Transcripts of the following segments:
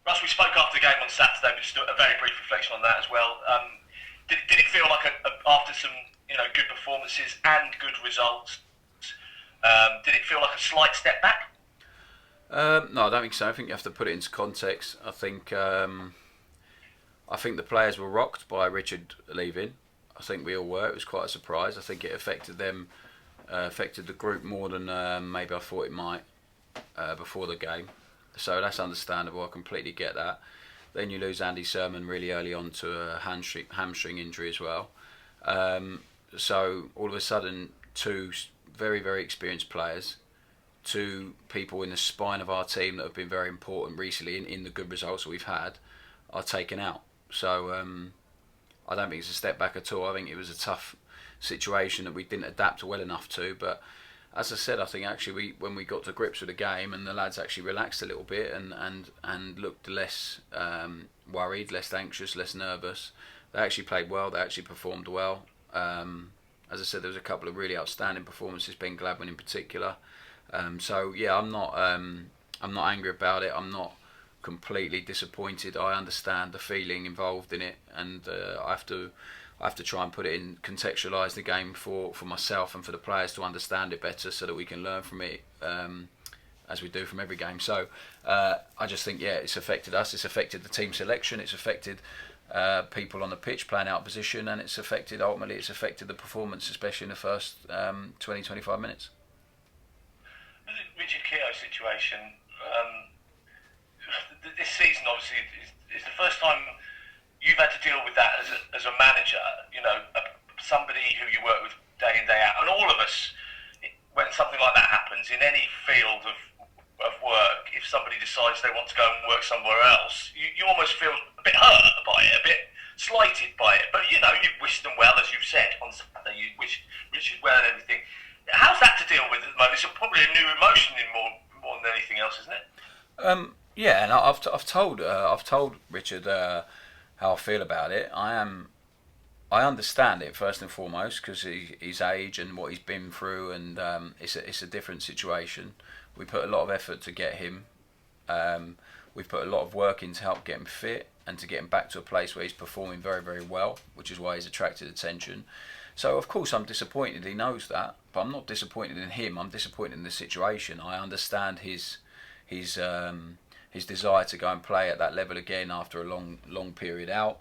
Russ, we spoke after the game on Saturday, but just a very brief reflection on that as well. Did it feel like after some good performances and good results, did it feel like a slight step back? No, I don't think so. I think you have to put it into context. I think the players were rocked by Richard leaving. I think we all were. It was quite a surprise. I think it affected them, affected the group more than maybe I thought it might before the game. So that's understandable. I completely get that. Then you lose Andy Sermon really early on to a hamstring injury as well. So all of a sudden, two very, very experienced players, two people in the spine of our team that have been very important recently in the good results that we've had, are taken out. So I don't think it's a step back at all. I think it was a tough situation that we didn't adapt well enough to. But as I said, I think actually when we got to grips with the game and the lads actually relaxed a little bit and looked less worried, less anxious, less nervous, they actually played well. They actually performed well. As I said, there was a couple of really outstanding performances, Ben Gladwin in particular. So yeah, I'm not angry about it. I'm not completely disappointed. I understand the feeling involved in it, and I have to try and put it in, contextualise the game for myself and for the players to understand it better, so that we can learn from it as we do from every game. So I just think it's affected us. It's affected the team selection. It's affected people on the pitch playing out of position, and it's affected the performance, especially in the first 20-25 minutes. The Richard Keogh situation. This season, obviously, is the first time you've had to deal with that as a manager. Somebody who you work with day in day out, and all of us, when something like that happens in any field of work, if somebody decides they want to go and work somewhere else, you almost feel a bit hurt by it, a bit slighted by it. But you wish them well, as you've said on Saturday. You wish Richard well and everything. How's that to deal with at the moment? It's probably a new emotion in more than anything else, isn't it? Yeah, and I've told Richard how I feel about it. I understand it first and foremost because his age and what he's been through, and it's a different situation. We put a lot of effort to get him. We've put a lot of work in to help get him fit and to get him back to a place where he's performing very, very well, which is why he's attracted attention. So of course I'm disappointed. He knows that, but I'm not disappointed in him. I'm disappointed in the situation. I understand his desire to go and play at that level again after a long period out.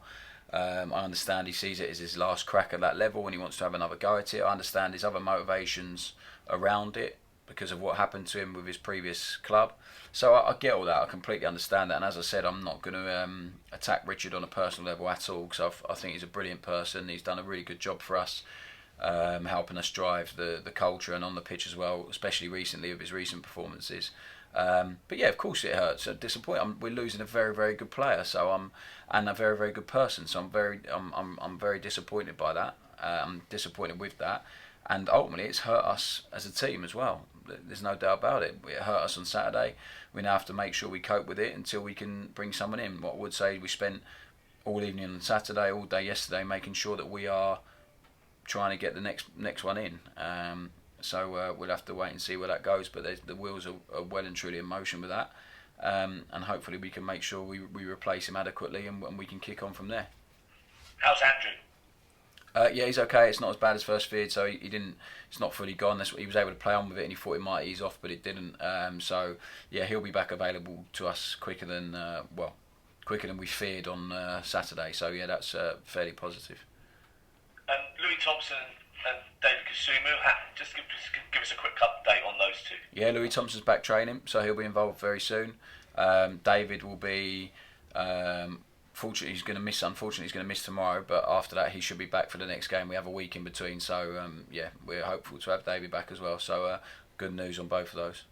I understand he sees it as his last crack at that level and he wants to have another go at it. I understand his other motivations around it because of what happened to him with his previous club. So I get all that. I completely understand that. And as I said, I'm not going to attack Richard on a personal level at all, because I think he's a brilliant person. He's done a really good job for us, helping us drive the culture and on the pitch as well, especially recently with his recent performances. But yeah, of course it hurts. Disappointed. We're losing a very, very good player, and a very, very good person. So I'm very disappointed by that. I'm disappointed with that, and ultimately it's hurt us as a team as well. There's no doubt about it. It hurt us on Saturday. We now have to make sure we cope with it until we can bring someone in. What I would say, we spent all evening on Saturday, all day yesterday, making sure that we are trying to get the next one in. So we'll have to wait and see where that goes. But the wheels are well and truly in motion with that, and hopefully we can make sure we replace him adequately and we can kick on from there. How's Andrew? Yeah, he's okay. It's not as bad as first feared, so he didn't. It's not fully gone. He was able to play on with it, and he thought it might ease off, but it didn't. So yeah, he'll be back available to us quicker than we feared on Saturday. So yeah, that's fairly positive. And Louis Thompson and David Kasumu, just give us a quick update on those two. Yeah, Louis Thompson's back training, so he'll be involved very soon. David will be. Unfortunately, he's going to miss tomorrow, but after that he should be back for the next game. We have a week in between, so yeah, we're hopeful to have David back as well. So good news on both of those.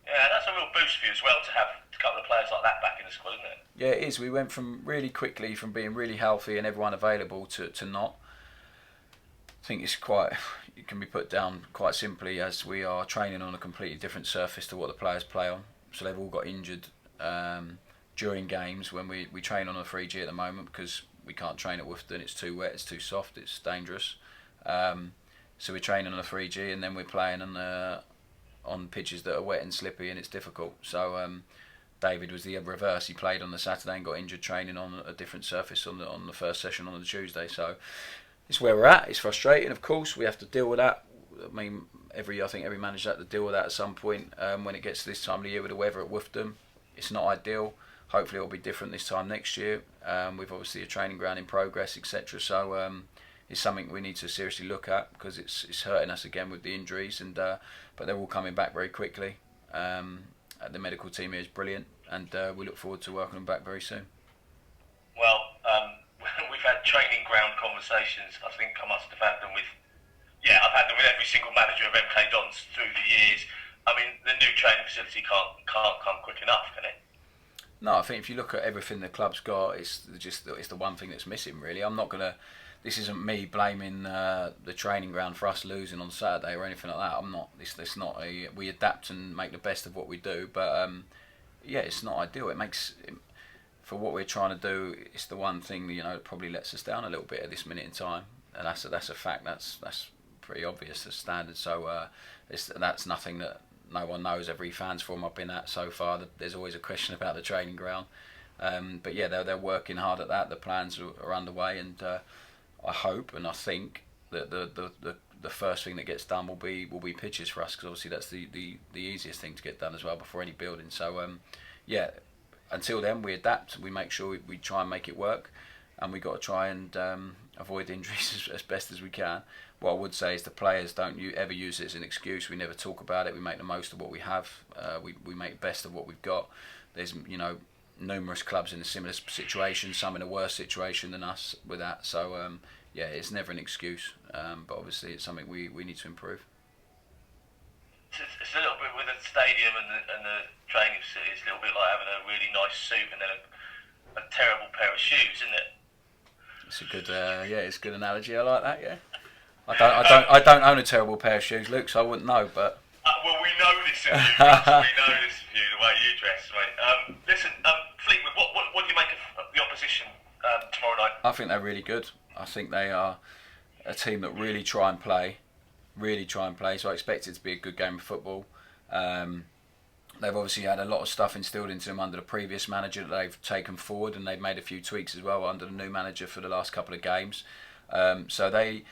Yeah, that's a real boost for you as well to have a couple of players like that back in the squad, isn't it? Yeah, it is. We went from really quickly from being really healthy and everyone available to not. I think it can be put down quite simply as we are training on a completely different surface to what the players play on. So they've all got injured during games when we train on a 3G at the moment because we can't train at Woughton. It's too wet, it's too soft, it's dangerous. So we're training on a 3G and then we're playing on pitches that are wet and slippy and it's difficult. So David was the reverse. He played on the Saturday and got injured training on a different surface on the first session on the Tuesday. So it's where we're at. It's frustrating, of course. We have to deal with that. I mean, I think every manager has to deal with that at some point when it gets to this time of the year with the weather at Woofton. It's not ideal. Hopefully it'll be different this time next year. With obviously a training ground in progress, etc. So it's something we need to seriously look at because it's hurting us again with the injuries, and but they're all coming back very quickly. The medical team here is brilliant, and we look forward to welcoming them back very soon. Well, we've had training ground conversations. I think I must have had them with. Yeah, I've had them with every single manager of MK Dons through the years. I mean, the new training facility can't come quick enough, can it? No, I think if you look at everything the club's got, it's the one thing that's missing. Really, I'm not gonna. This isn't me blaming the training ground for us losing on Saturday or anything like that. I'm not. It's not a. We adapt and make the best of what we do, but yeah, it's not ideal. It makes. For what we're trying to do, it's the one thing that probably lets us down a little bit at this minute in time, and that's a fact. That's pretty obvious as standard. So that's nothing that no one knows. Every fans forum I've been at so far, there's always a question about the training ground. But yeah, they're working hard at that. The plans are underway, and I hope and I think that the first thing that gets done will be pitches for us, because obviously that's the easiest thing to get done as well before any building. So yeah. Until then, we adapt. We make sure we try and make it work, and we got to try and avoid injuries as best as we can. What I would say is the players don't ever use it as an excuse. We never talk about it. We make the most of what we have. We make the best of what we've got. There's numerous clubs in a similar situation, some in a worse situation than us with that. So yeah, it's never an excuse. But obviously, it's something we need to improve. It's a little bit with the stadium and the training facility. It's a little bit like having a really nice suit and then a terrible pair of shoes, isn't it? It's a good, it's a good analogy. I like that. Yeah, I don't own a terrible pair of shoes, Luke, so I wouldn't know. But well, we know this of you. We know this of you, the way you dress, mate. Listen, Fleetwood, what do you make of the opposition tomorrow night? I think they're really good. I think they are a team that really try and play. So I expect it to be a good game of football. They've obviously had a lot of stuff instilled into them under the previous manager that they've taken forward, and they've made a few tweaks as well under the new manager for the last couple of games. So they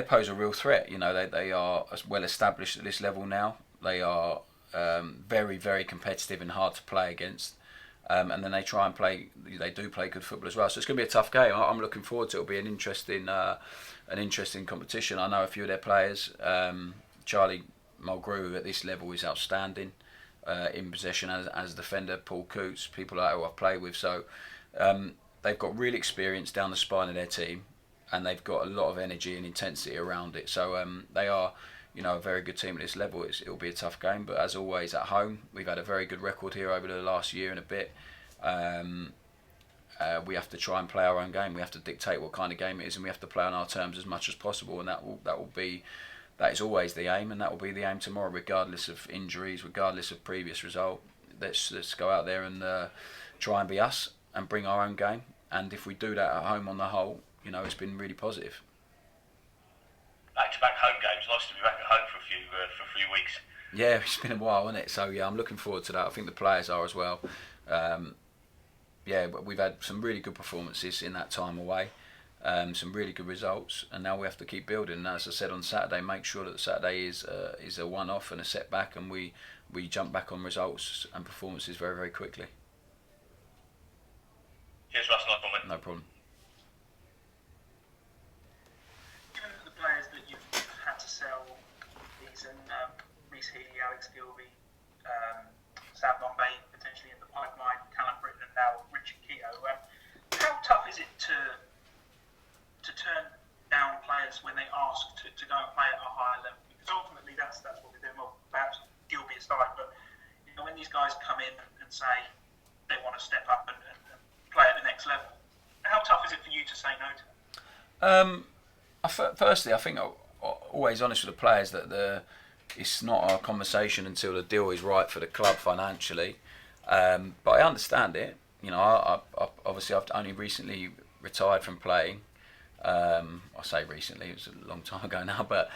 pose a real threat. They are well established at this level now. They are very, very competitive and hard to play against. And then they try and play. They do play good football as well. So it's going to be a tough game. I'm looking forward to it. It'll be an interesting competition. I know a few of their players. Charlie Mulgrew at this level is outstanding in possession as a defender. Paul Coots, people like who I've played with. So they've got real experience down the spine of their team, and they've got a lot of energy and intensity around it. So they are, a very good team at this level. It'll be a tough game, but as always at home, we've had a very good record here over the last year and a bit. We have to try and play our own game. We have to dictate what kind of game it is, and we have to play on our terms as much as possible. And that is always the aim, and that will be the aim tomorrow, regardless of injuries, regardless of previous result. Let's go out there and try and be us and bring our own game. And if we do that at home on the whole, it's been really positive. Back-to-back home games. Nice to be back at home for a few weeks. Yeah, it's been a while, hasn't it? So yeah, I'm looking forward to that. I think the players are as well. Yeah, but we've had some really good performances in that time away, some really good results, and now we have to keep building. And as I said on Saturday, make sure that Saturday is a one-off and a setback, and we jump back on results and performances very, very quickly. Cheers, Russ. Nice one, mate. No problem. Given the players that you've had to sell these and Reece Healey, Alex Gilby, Sam Bombay potentially in the pipeline, Callum Britton, and now Richard Keogh. How tough is it to turn down players when they ask to go and play at a higher level? Because ultimately that's what we're doing. Well, perhaps Gilby aside, but when these guys come in and say they want to step up and play at the next level, how tough is it for you to say no to them? Firstly, I think I'm always honest with the players that it's not a conversation until the deal is right for the club financially. But I understand it. I obviously I've only recently retired from playing. I say recently, it was a long time ago now. But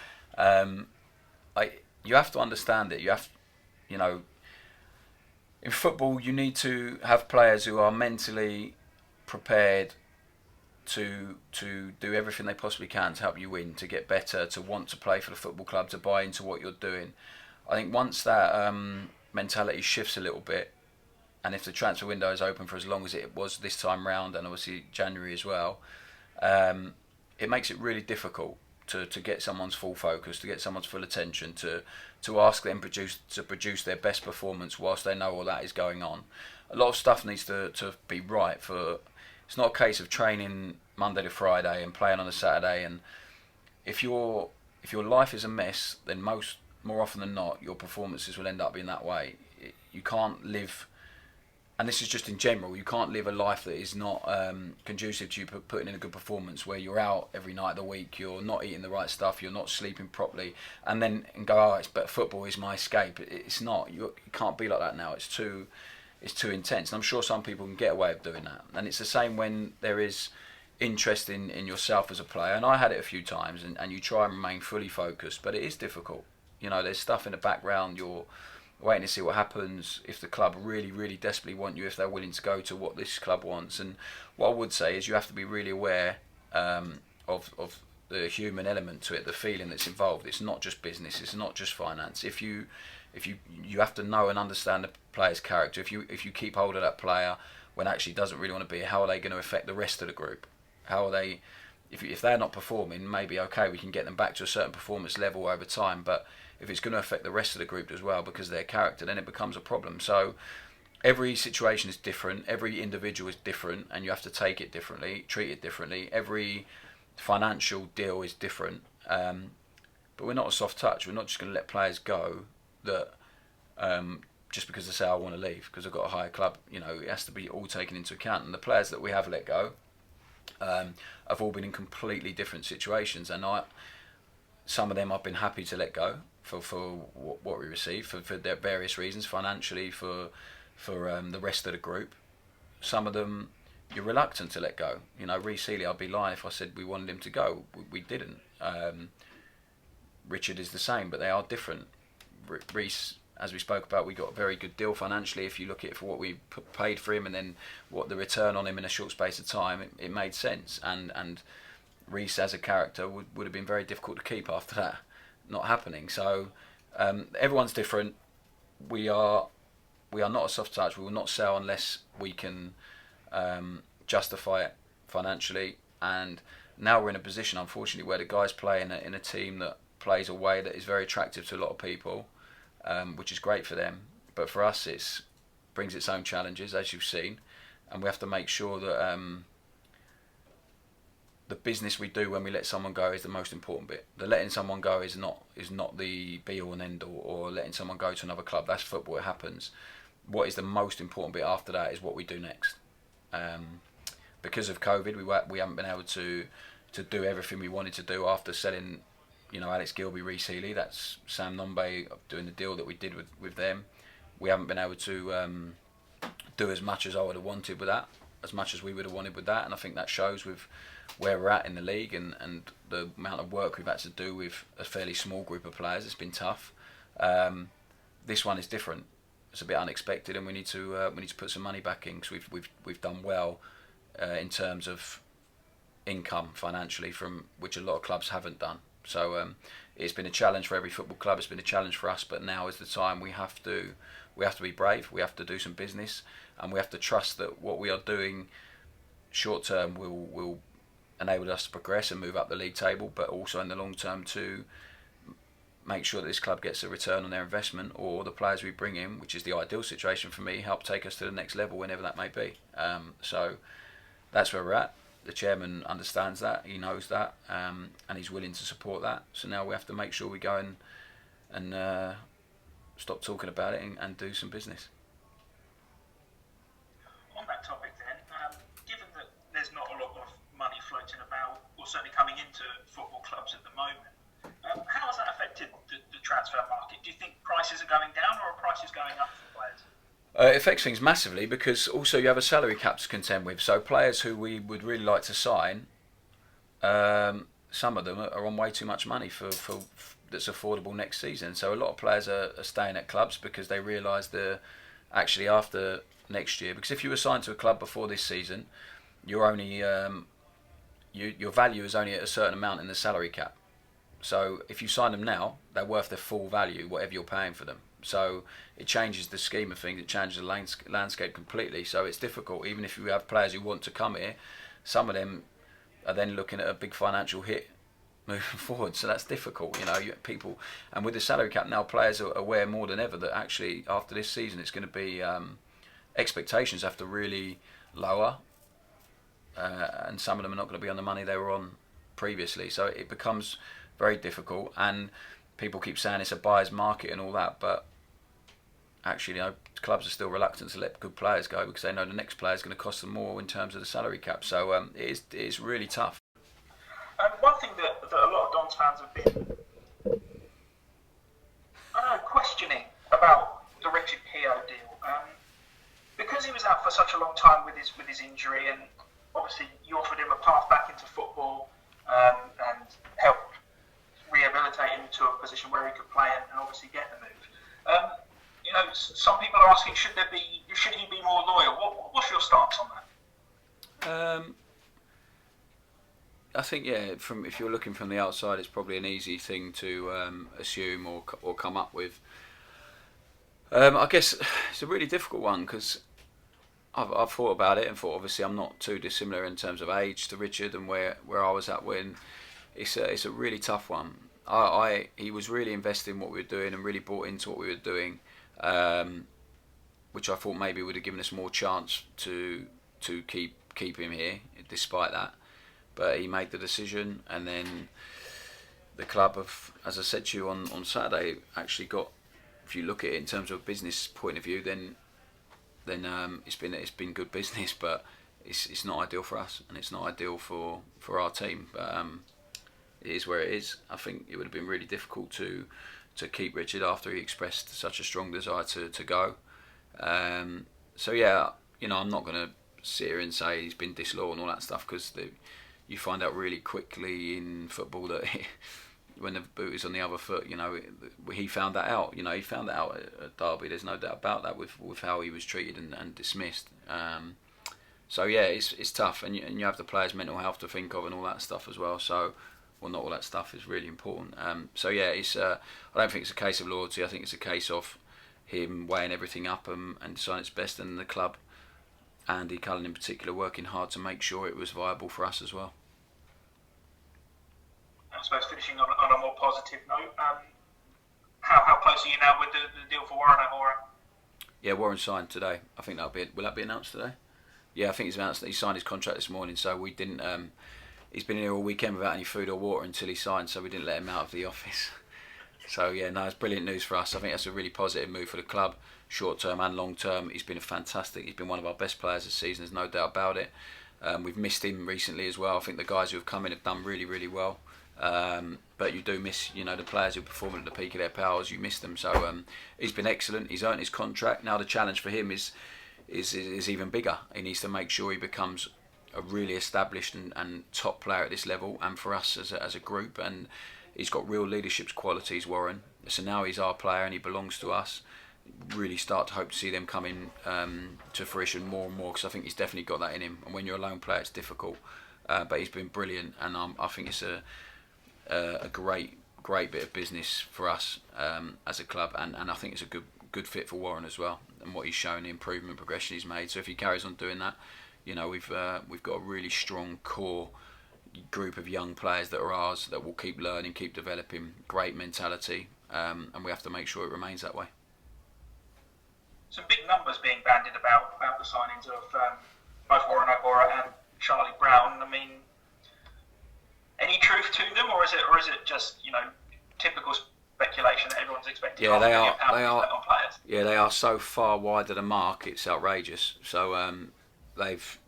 you have to understand it. You have, in football, you need to have players who are mentally prepared to do everything they possibly can to help you win, to get better, to want to play for the football club, to buy into what you're doing. I think once that mentality shifts a little bit, and if the transfer window is open for as long as it was this time round, and obviously January as well, it makes it really difficult to get someone's full focus, to get someone's full attention, to ask them to produce their best performance whilst they know all that is going on. A lot of stuff needs to be right for. It's not a case of training Monday to Friday and playing on a Saturday. And if your life is a mess, then more often than not, your performances will end up being that way. You can't live, and this is just in general, you can't live a life that is not conducive to you putting in a good performance, where you're out every night of the week, you're not eating the right stuff, you're not sleeping properly, and go, but football is my escape. It's not. You can't be like that now. It's too intense. And I'm sure some people can get away with doing that. And it's the same when there is interest in yourself as a player. And I had it a few times, and you try and remain fully focused, but it is difficult. There's stuff in the background. You're waiting to see what happens, if the club really, really desperately want you, if they're willing to go to what this club wants. And what I would say is you have to be really aware of the human element to it, the feeling that's involved. It's not just business. It's not just finance. If you have to know and understand the player's character. If you keep hold of that player when actually doesn't really want to be, how are they going to affect the rest of the group? How are they? If they're not performing, maybe okay, we can get them back to a certain performance level over time. But if it's going to affect the rest of the group as well because of their character, then it becomes a problem. So every situation is different. Every individual is different, and you have to take it differently, treat it differently. Every financial deal is different. But we're not a soft touch. We're not just going to let players go that just because they say I want to leave because I've got a higher club. It has to be all taken into account. And the players that we have let go have all been in completely different situations, and some of them I've been happy to let go for what we receive for their various reasons, financially, for the rest of the group. Some of them you're reluctant to let go. Reece Healy, I'd be lying if I said we wanted him to go. We didn't. Richard is the same, but they are different. Reece, as we spoke about, we got a very good deal financially. If you look at it for what we paid for him and then what the return on him in a short space of time, it made sense. And Reece as a character would have been very difficult to keep after that not happening. So everyone's different. We are not a soft touch. We will not sell unless we can justify it financially. And now we're in a position, unfortunately, where the guys play in a team that plays a way that is very attractive to a lot of people. Which is great for them, but for us it brings its own challenges, as you've seen, and we have to make sure that the business we do when we let someone go is the most important bit. The letting someone go is not the be all and end all, or letting someone go to another club. That's football, it happens. What is the most important bit after that is what we do next. Because of COVID, we haven't been able to do everything we wanted to do after selling. Alex Gilbey, Reece Healy, that's Sam Nombe doing the deal that we did with them. We haven't been able to do as much as I would have wanted with that, as much as we would have wanted with that, and I think that shows with where we're at in the league and the amount of work we've had to do with a fairly small group of players. It's been tough. This one is different. It's a bit unexpected, and we need to put some money back in because we've done well in terms of income financially, from which a lot of clubs haven't done. So it's been a challenge for every football club. It's been a challenge for us. But now is the time we have to be brave. We have to do some business, and we have to trust that what we are doing short term will enable us to progress and move up the league table. But also in the long term to make sure that this club gets a return on their investment, or the players we bring in, which is the ideal situation for me, help take us to the next level whenever that may be. So that's where we're at. The chairman understands that, he knows that, and he's willing to support that. So now we have to make sure we go and stop talking about it and do some business. On that topic then, given that there's not a lot of money floating about, or certainly coming into football clubs at the moment, how has that affected the transfer market? Do you think prices are going down, or are prices going up for players? It affects things massively because also you have a salary cap to contend with. So players who we would really like to sign, some of them are on way too much money for that's affordable next season. So a lot of players are staying at clubs because they realise the actually after next year, because if you were signed to a club before this season, you're only your value is only at a certain amount in the salary cap. So if you sign them now, they're worth their full value, whatever you're paying for them. So it changes the scheme of things. It changes the landscape completely. So it's difficult. Even if you have players who want to come here, some of them are then looking at a big financial hit moving forward. So that's difficult. People, and with the salary cap now, players are aware more than ever that actually after this season, it's going to be expectations have to really lower, and some of them are not going to be on the money they were on previously. So it becomes very difficult, and people keep saying it's a buyer's market and all that, but actually, clubs are still reluctant to let good players go because they know the next player is going to cost them more in terms of the salary cap. So it is really tough. One thing that a lot of Dons fans have been questioning about the Richard Keogh deal, because he was out for such a long time with his injury, and obviously you offered him a path back into football and helped rehabilitate him to a position where he could play and obviously get the move. Some people are asking, should he be more loyal? What's your stance on that? I think if you're looking from the outside, it's probably an easy thing to assume or come up with. I guess it's a really difficult one because I've thought about it and thought obviously I'm not too dissimilar in terms of age to Richard and where I was at when. It's a really tough one. He was really invested in what we were doing and really bought into what we were doing, which I thought maybe would have given us more chance to keep him here despite that. But he made the decision, and then the club as I said to you on Saturday, actually got. If you look at it in terms of a business point of view, then it's been good business, but it's not ideal for us, and it's not ideal for our team. But it is where it is. I think it would have been really difficult to keep Richard after he expressed such a strong desire to go. So yeah, I'm not going to sit here and say he's been disloyal and all that stuff, because you find out really quickly in football that when the boot is on the other foot, he found that out. He found that out at Derby. There's no doubt about that with how he was treated and dismissed. So yeah, it's tough, and you have the players' mental health to think of and all that stuff as well. So, well, not all that stuff is really important. So yeah, I don't think it's a case of loyalty. I think it's a case of him weighing everything up and deciding it's best, and the club, Andy Cullen in particular, working hard to make sure it was viable for us as well. I suppose finishing on a more positive note, how close are you now with the deal for Warren O'Hora? Yeah, Warren signed today. I think will that be announced today? Yeah, I think it's announced that he signed his contract this morning. So we didn't. He's been here all weekend without any food or water until he signed, so we didn't let him out of the office. So yeah, no, it's brilliant news for us. I think that's a really positive move for the club, short term and long term. He's been he's been one of our best players this season. There's no doubt about it. We've missed him recently as well. I think the guys who have come in have done really, really well. But you do miss, the players who perform at the peak of their powers. You miss them. So he's been excellent. He's earned his contract. Now the challenge for him is even bigger. He needs to make sure he becomes a really established and top player at this level, and for us as a group. And he's got real leadership qualities, Warren. So now he's our player and he belongs to us. Really start to hope to see them coming to fruition more and more, because I think he's definitely got that in him. And when you're a lone player, it's difficult. But he's been brilliant, and I think it's a great bit of business for us as a club, and I think it's a good fit for Warren as well, and what he's shown, the improvement, progression he's made. So if he carries on doing that, we've got a really strong core group of young players that are ours, that will keep learning, keep developing, great mentality, and we have to make sure it remains that way. Some big numbers being bandied about the signings of both Warren O'Hora and Charlie Brown. I mean, any truth to them, or is it just typical speculation that everyone's expecting? Yeah, they are. On players? Yeah, they are so far wide of the mark. It's outrageous. So they've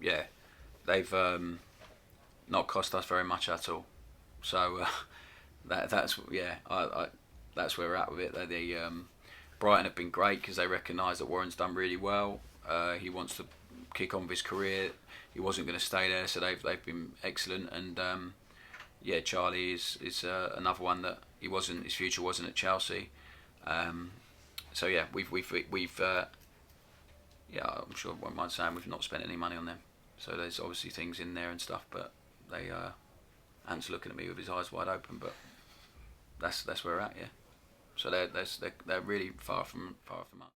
not cost us very much at all. So that's where we're at with it. Brighton have been great because they recognise that Warren's done really well. He wants to kick on with his career. He wasn't going to stay there, so they've been excellent. And Charlie is another one that his future wasn't at Chelsea. So yeah, we've yeah, I'm sure I won't mind saying we've not spent any money on them. So there's obviously things in there and stuff, but they Ant's looking at me with his eyes wide open. But that's where we're at, yeah. So they're really far from us.